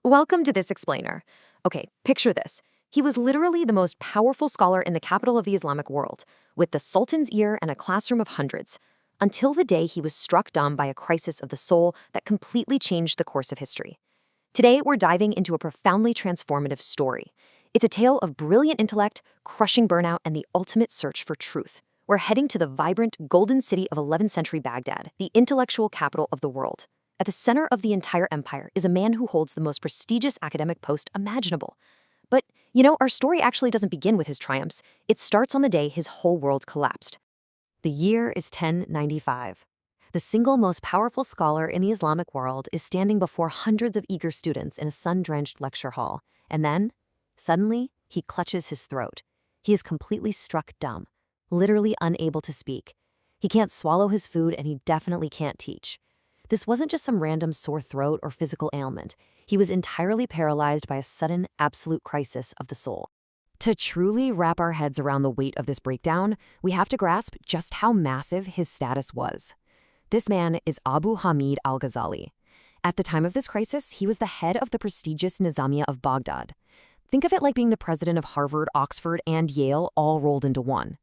Welcome to this explainer. Okay, picture this. He was literally the most powerful scholar in the capital of the Islamic world, with the Sultan's ear and a classroom of hundreds, until the day he was struck dumb by a crisis of the soul that completely changed the course of history. Today, we're diving into a profoundly transformative story. It's a tale of brilliant intellect, crushing burnout, and the ultimate search for truth. We're heading to the vibrant, golden city of 11th century Baghdad, the intellectual capital of the world. At the center of the entire empire is a man who holds the most prestigious academic post imaginable. But, our story actually doesn't begin with his triumphs. It starts on the day his whole world collapsed. The year is 1095. The single most powerful scholar in the Islamic world is standing before hundreds of eager students in a sun-drenched lecture hall. And then, suddenly, he clutches his throat. He is completely struck dumb, literally unable to speak. He can't swallow his food, and he definitely can't teach. This wasn't just some random sore throat or physical ailment. He was entirely paralyzed by a sudden, absolute crisis of the soul. To truly wrap our heads around the weight of this breakdown, we have to grasp just how massive his status was. This man is Abu Hamid Al-Ghazali. At the time of this crisis, he was the head of the prestigious Nizamiyya of Baghdad. Think of it like being the president of Harvard, Oxford, and Yale all rolled into one.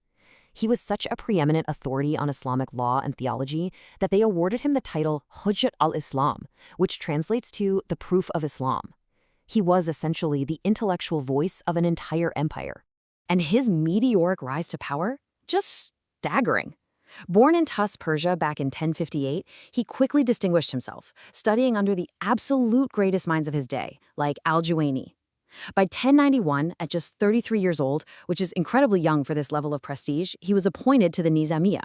He was such a preeminent authority on Islamic law and theology that they awarded him the title Hujjat al-Islam, which translates to the proof of Islam. He was essentially the intellectual voice of an entire empire. And his meteoric rise to power? Just staggering. Born in Tus, Persia back in 1058, he quickly distinguished himself, studying under the absolute greatest minds of his day, like Al-Juwayni. By 1091, at just 33 years old, which is incredibly young for this level of prestige, he was appointed to the Nizamiyya.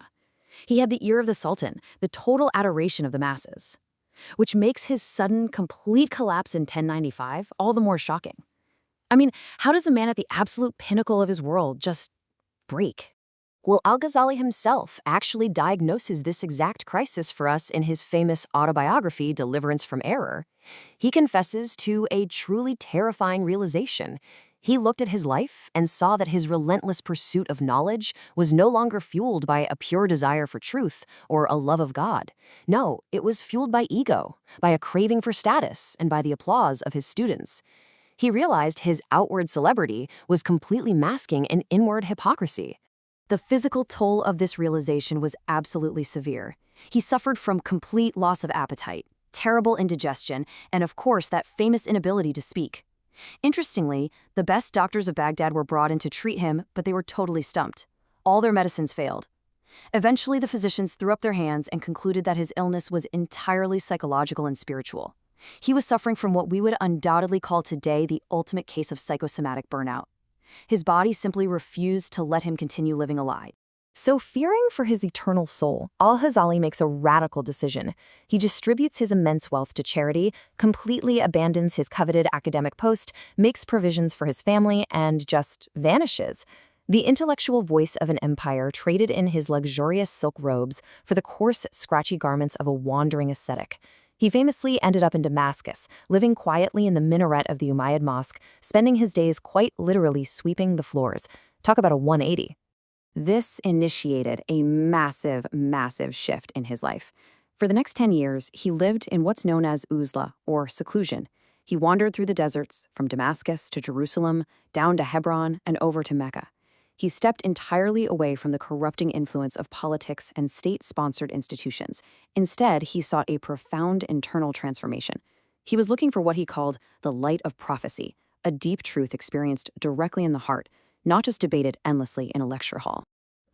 He had the ear of the Sultan, the total adoration of the masses, which makes his sudden, complete collapse in 1095 all the more shocking. I mean, how does a man at the absolute pinnacle of his world just break? Well, Al-Ghazali himself actually diagnoses this exact crisis for us in his famous autobiography, Deliverance from Error. He confesses to a truly terrifying realization. He looked at his life and saw that his relentless pursuit of knowledge was no longer fueled by a pure desire for truth or a love of God. No, it was fueled by ego, by a craving for status, and by the applause of his students. He realized his outward celebrity was completely masking an inward hypocrisy. The physical toll of this realization was absolutely severe. He suffered from complete loss of appetite, terrible indigestion, and of course that famous inability to speak. Interestingly, the best doctors of Baghdad were brought in to treat him, but they were totally stumped. All their medicines failed. Eventually, the physicians threw up their hands and concluded that his illness was entirely psychological and spiritual. He was suffering from what we would undoubtedly call today the ultimate case of psychosomatic burnout. His body simply refused to let him continue living a lie. So fearing for his eternal soul, Al-Ghazali makes a radical decision. He distributes his immense wealth to charity, completely abandons his coveted academic post, makes provisions for his family, and just vanishes. The intellectual voice of an empire traded in his luxurious silk robes for the coarse, scratchy garments of a wandering ascetic. He famously ended up in Damascus, living quietly in the minaret of the Umayyad Mosque, spending his days quite literally sweeping the floors. Talk about a 180. This initiated a massive, massive shift in his life. For the next 10 years, he lived in what's known as uzla, or seclusion. He wandered through the deserts, from Damascus to Jerusalem, down to Hebron, and over to Mecca. He stepped entirely away from the corrupting influence of politics and state-sponsored institutions. Instead, he sought a profound internal transformation. He was looking for what he called the light of prophecy, a deep truth experienced directly in the heart, not just debated endlessly in a lecture hall.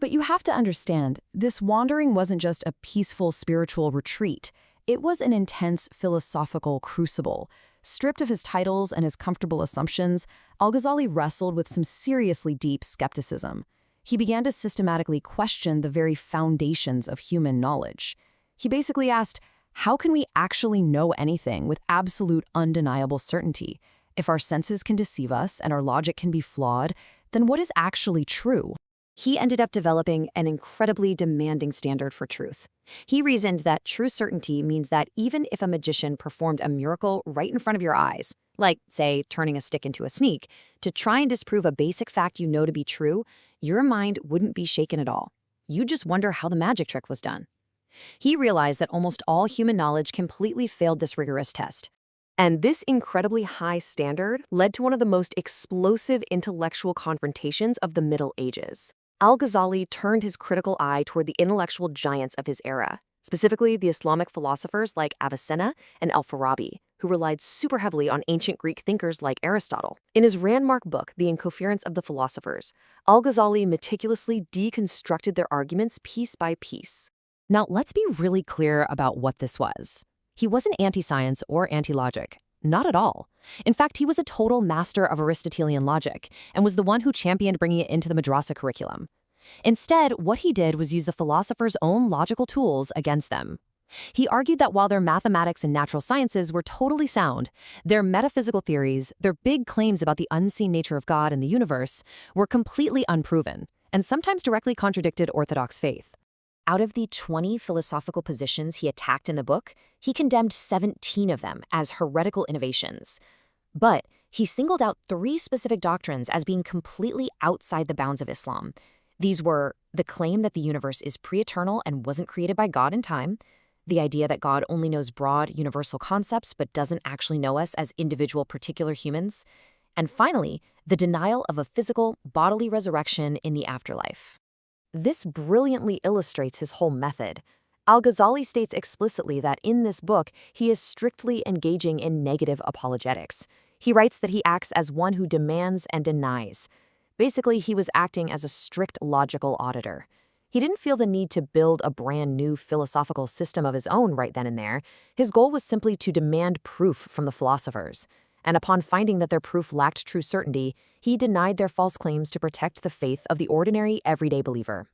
But you have to understand, this wandering wasn't just a peaceful spiritual retreat. It was an intense philosophical crucible. Stripped of his titles and his comfortable assumptions, Al-Ghazali wrestled with some seriously deep skepticism. He began to systematically question the very foundations of human knowledge. He basically asked, how can we actually know anything with absolute undeniable certainty? If our senses can deceive us and our logic can be flawed, then what is actually true? He ended up developing an incredibly demanding standard for truth. He reasoned that true certainty means that even if a magician performed a miracle right in front of your eyes, like, say, turning a stick into a sneak, to try and disprove a basic fact you know to be true, your mind wouldn't be shaken at all. You'd just wonder how the magic trick was done. He realized that almost all human knowledge completely failed this rigorous test. And this incredibly high standard led to one of the most explosive intellectual confrontations of the Middle Ages. Al-Ghazali turned his critical eye toward the intellectual giants of his era, specifically the Islamic philosophers like Avicenna and Al-Farabi, who relied super heavily on ancient Greek thinkers like Aristotle. In his landmark book, The Incoherence of the Philosophers, Al-Ghazali meticulously deconstructed their arguments piece by piece. Now, let's be really clear about what this was. He wasn't anti-science or anti-logic. Not at all. In fact, he was a total master of Aristotelian logic and was the one who championed bringing it into the madrasa curriculum. Instead, what he did was use the philosophers' own logical tools against them. He argued that while their mathematics and natural sciences were totally sound, their metaphysical theories, their big claims about the unseen nature of God and the universe, were completely unproven and sometimes directly contradicted orthodox faith. Out of the 20 philosophical positions he attacked in the book, he condemned 17 of them as heretical innovations. But he singled out 3 specific doctrines as being completely outside the bounds of Islam. These were the claim that the universe is pre-eternal and wasn't created by God in time, the idea that God only knows broad, universal concepts but doesn't actually know us as individual particular humans, and finally, the denial of a physical, bodily resurrection in the afterlife. This brilliantly illustrates his whole method. Al-Ghazali states explicitly that in this book, he is strictly engaging in negative apologetics. He writes that he acts as one who demands and denies. Basically, he was acting as a strict logical auditor. He didn't feel the need to build a brand new philosophical system of his own right then and there. His goal was simply to demand proof from the philosophers. And upon finding that their proof lacked true certainty, he denied their false claims to protect the faith of the ordinary, everyday believer.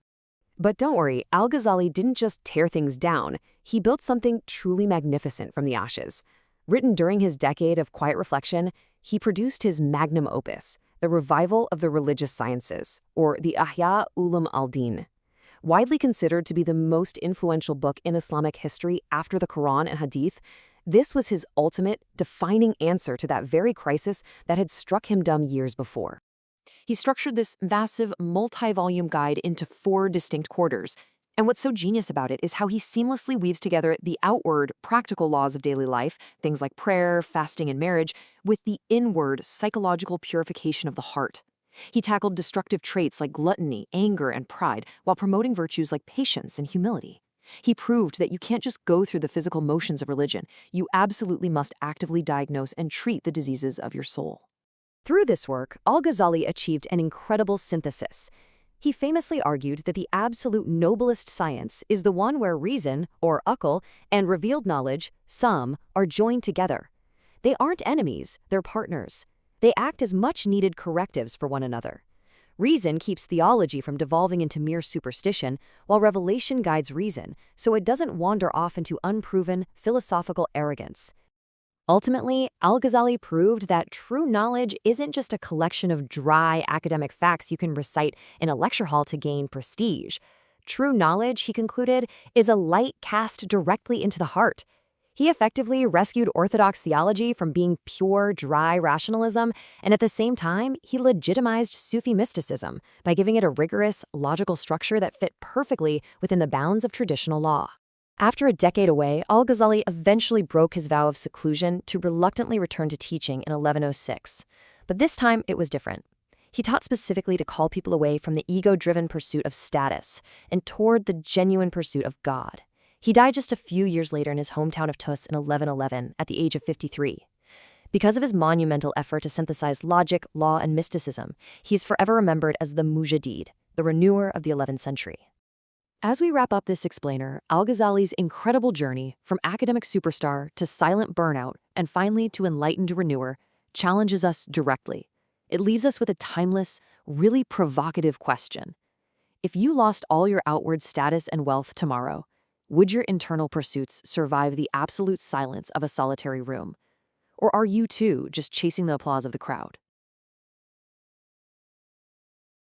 But don't worry, Al-Ghazali didn't just tear things down. He built something truly magnificent from the ashes. Written during his decade of quiet reflection, he produced his magnum opus, the Revival of the Religious Sciences, or the Ihya Ulum al-Din. Widely considered to be the most influential book in Islamic history after the Quran and Hadith, this was his ultimate, defining answer to that very crisis that had struck him dumb years before. He structured this massive, multi-volume guide into 4 distinct quarters, and what's so genius about it is how he seamlessly weaves together the outward, practical laws of daily life, things like prayer, fasting, and marriage, with the inward, psychological purification of the heart. He tackled destructive traits like gluttony, anger, and pride, while promoting virtues like patience and humility. He proved that you can't just go through the physical motions of religion. You absolutely must actively diagnose and treat the diseases of your soul. Through this work, Al-Ghazali achieved an incredible synthesis. He famously argued that the absolute noblest science is the one where reason, or aql, and revealed knowledge, sam, are joined together. They aren't enemies, they're partners. They act as much-needed correctives for one another. Reason keeps theology from devolving into mere superstition, while revelation guides reason, so it doesn't wander off into unproven, philosophical arrogance. Ultimately, Al-Ghazali proved that true knowledge isn't just a collection of dry academic facts you can recite in a lecture hall to gain prestige. True knowledge, he concluded, is a light cast directly into the heart. He effectively rescued orthodox theology from being pure, dry rationalism, and at the same time, he legitimized Sufi mysticism by giving it a rigorous, logical structure that fit perfectly within the bounds of traditional law. After a decade away, Al-Ghazali eventually broke his vow of seclusion to reluctantly return to teaching in 1106. But this time, it was different. He taught specifically to call people away from the ego-driven pursuit of status and toward the genuine pursuit of God. He died just a few years later in his hometown of Tus in 1111 at the age of 53. Because of his monumental effort to synthesize logic, law, and mysticism, he's forever remembered as the Mujaddid, the renewer of the 11th century. As we wrap up this explainer, Al-Ghazali's incredible journey from academic superstar to silent burnout and finally to enlightened renewer challenges us directly. It leaves us with a timeless, really provocative question. If you lost all your outward status and wealth tomorrow, would your internal pursuits survive the absolute silence of a solitary room? Or are you too just chasing the applause of the crowd?